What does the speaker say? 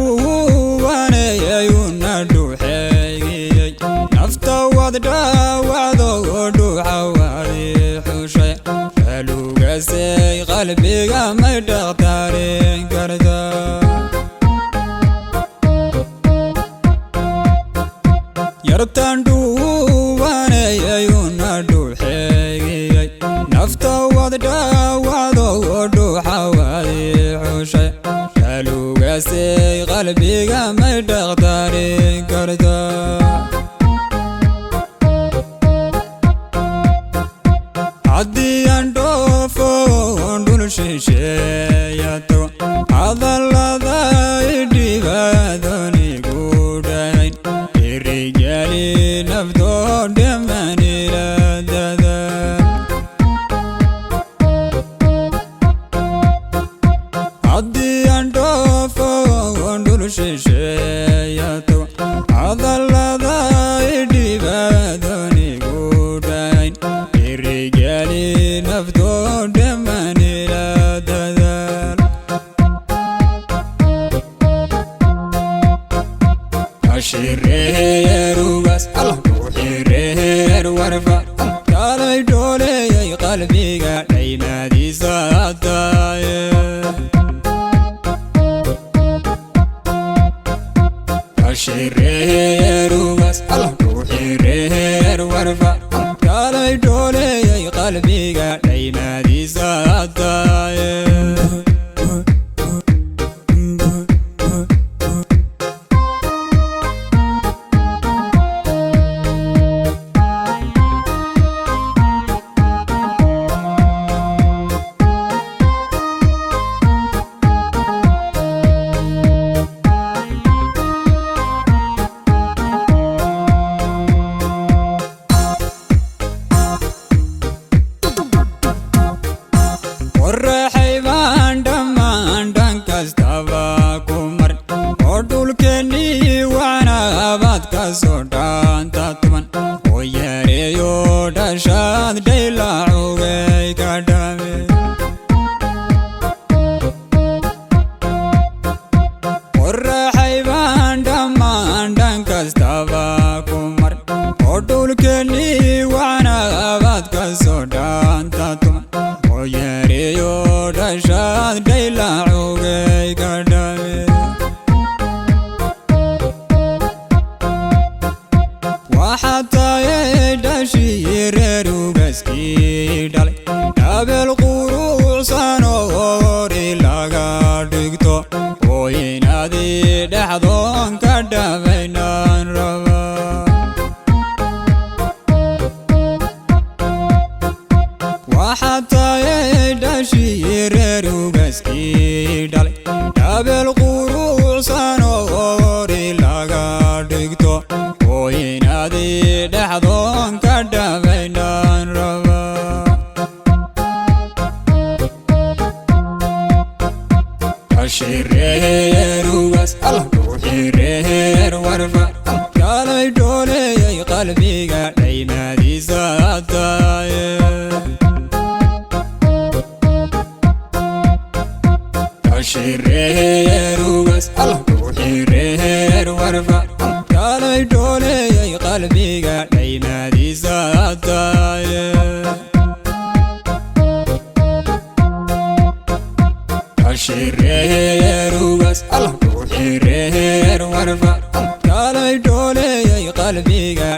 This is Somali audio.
dhuuwanayayuna dhuuxeeyey nafta wadda wacdo dhuuxawaadi xushay alugasay qalbiga may dhaqtaarin karta yartan dhuuwanayayuna dhuuxeeyey nafta wadda wacdo dhuuxawaadi xushay alugasay qalbiga may dhaqtaarin karta haddii aan dhoofo dhul shisheeyato hadallada idhibaadonigu dhahayn irigali naftoo dhammaaniladada haddii aan dhoofo dhul shisheeyato hadallada idhibaadonigu dhahayn irigali naftoo dhammaaniladada Dhashii Ugaas ruuxii warfa kalay dhooleyay qalbiga dhaymadiisa taaye Dhashii Ugaas ruuxii warfa kalay dhooleyay qalbiga dhaymadiisa taaye Dhashaad dhaylaacugay ka dhame qorraxay baan dhammaan dhan kastaba ku mar oo dhulkeennii wacnaabaad ka soo dhaanta tuman oo yareeyo dhashaad dhaylaacugay ka dhame waxaad tahay dhashii Ugaaskii dhalay habeel quruxsan oo hori laga dhigto oo inaadii dhexdoon ka dhamaynaan raba waxaad tahay dhashii Ugaaskii dhalay habeel quruxsan oo hori laga dhigto oo inaadii dhexdoon ka dhamaynaan raba Dhashii Ugaas ruuxii warfa kalay dhooleyay qalbiga dhaymadiisa taaye Dhashii Ugaas ruuxii warfa kalay dhooleyay qalbiga dhaymadiisa taaye Dhashii Ugaas ruuxii warfa kalay dhooleyay qalbiga